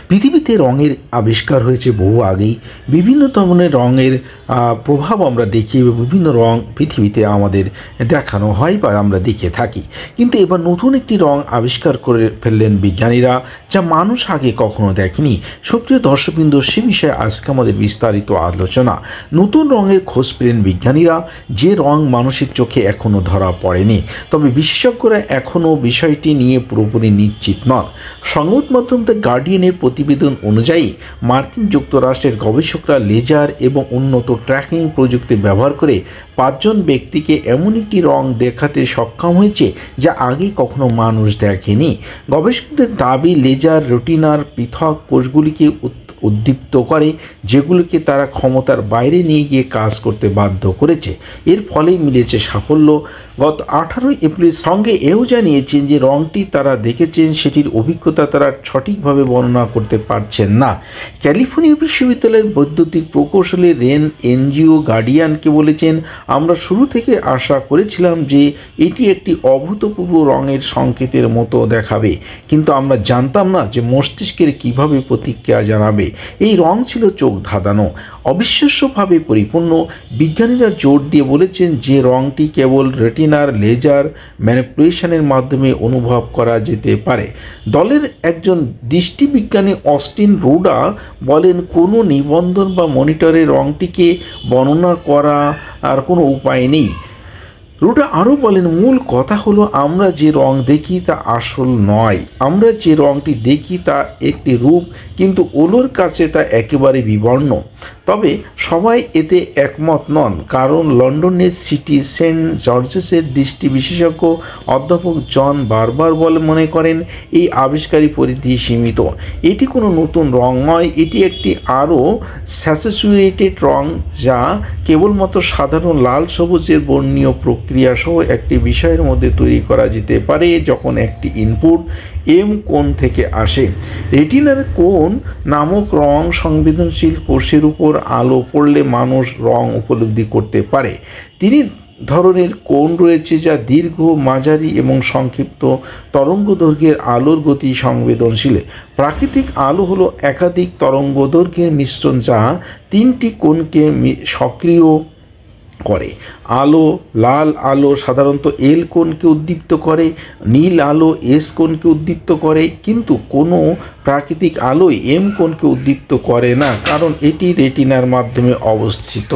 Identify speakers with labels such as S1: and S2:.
S1: পৃথিবীতে রঙের আবিষ্কার হয়েছে বহু আগেই। বিভিন্ন ধরনের রঙের প্রভাব আমরা দেখি এবং বিভিন্ন রং পৃথিবীতে আমাদের দেখানো হয় বা আমরা দেখে থাকি। কিন্তু এবার নতুন একটি রং আবিষ্কার করে ফেললেন বিজ্ঞানীরা, যা মানুষ আগে কখনো দেখেনি। সক্রিয় দর্শকবৃন্দ, সে বিষয়ে আজকে আমাদের বিস্তারিত আলোচনা। নতুন রঙের খোঁজ পেলেন বিজ্ঞানীরা, যে রং মানুষের চোখে এখনও ধরা পড়েনি। তবে বিশেষজ্ঞরা এখনও বিষয়টি নিয়ে পুরোপুরি নিশ্চিত নন। সংবাদ মাধ্যম দ্য গার্ডিয়ানের প্রতিবেদন অনুযায়ী মার্কিন যুক্তরাষ্ট্রের গবেষকরা লেজার এবং উন্নত ট্র্যাকিং প্রযুক্তি ব্যবহার করে 5 জন ব্যক্তিকে এমন একটি রং দেখাতে সক্ষম হয়েছে যা আগে কখনো মানুষ দেখেনি। গবেষকদের দাবি, লেজার রেটিনার পৃথক কোষগুলিকে উদ্দীপ্ত করে, যেগুলোকে তারা ক্ষমতার বাইরে নিয়ে গিয়ে কাজ করতে বাধ্য করেছে। এর ফলেই মিলেছে সাফল্য। গত 18 এপ্রিল সঙ্গে এও জানিয়েছেন যে রংটি তারা দেখেছেন সেটির অভিজ্ঞতা তারা সঠিকভাবে বর্ণনা করতে পারছেন না। ক্যালিফোর্নিয়া বিশ্ববিদ্যালয়ের বৈদ্যুতিক প্রকৌশলী রেন এনজিও গার্ডিয়ানকে বলেছেন, আমরা শুরু থেকে আশা করেছিলাম যে এটি একটি অভূতপূর্ব রঙের সংকেতের মতো দেখাবে, কিন্তু আমরা জানতাম না যে মস্তিষ্কের কিভাবে প্রতিক্রিয়া জানাবে। এই রং ছিল চোখ ধাঁধানো, অবিশ্বাস্যভাবে পরিপূর্ণ। বিজ্ঞানীরা জোর দিয়ে বলেছেন যে রংটি কেবল রেটিনার লেজার ম্যানিপুলেশনের মাধ্যমে অনুভব করা যেতে পারে। দলের একজন দৃষ্টিবিজ্ঞানী অস্টিন রুডা বলেন, কোনো নিবন্ধন বা মনিটরে রংটিকে বর্ণনা করা আর কোনো উপায় নেই। রুডা আরও বলেন, মূল কথা হলো আমরা যে রং দেখি তা আসল নয়। আমরা যে রংটি দেখি তা একটি রূপ, কিন্তু ওলোর কাছে তা একেবারে বিবর্ণ। তবে সবাই এতে একমত নন, কারণ লন্ডনের সিটি সেন্ট জর্জেসের দৃষ্টি বিশেষজ্ঞ অধ্যাপক জন বারবার মনে করেন এই আবিষ্কারী পরিধি সীমিত। এটি কোনো নতুন রং নয়, এটি একটি আরও স্যাচুরেটেড রং, যা কেবলমাত্র সাধারণ লাল সবুজের বর্ণীয় প্রক্রিয়া সহ একটি বিষয়ের মধ্যে তৈরি করা যেতে পারে যখন একটি ইনপুট এম কোণ থেকে আসে। রেটিনার কোণ নামক রং সংবেদনশীল কোষের উপর আলো পড়লে মানুষ রং উপলব্ধি করতে পারে। তিনি ধরনের কোণ রয়েছে যা দীর্ঘ, মাঝারি এবং সংক্ষিপ্ত তরঙ্গদৈর্ঘ্যের আলোর গতি সংবেদনশীল। প্রাকৃতিক আলো হলো একাধিক তরঙ্গদৈর্ঘ্যের মিশ্রণ যা 3টি কোণকে সক্রিয় করে। লাল আলো সাধারণত এল কোণকে উদ্দীপ্ত করে, নীল আলো এস কোণকে উদ্দীপ্ত করে, কিন্তু কোনো প্রাকৃতিক আলোই এম কোণকে উদ্দীপ্ত করে না, কারণ এটি রেটিনার মাধ্যমে অবস্থিত।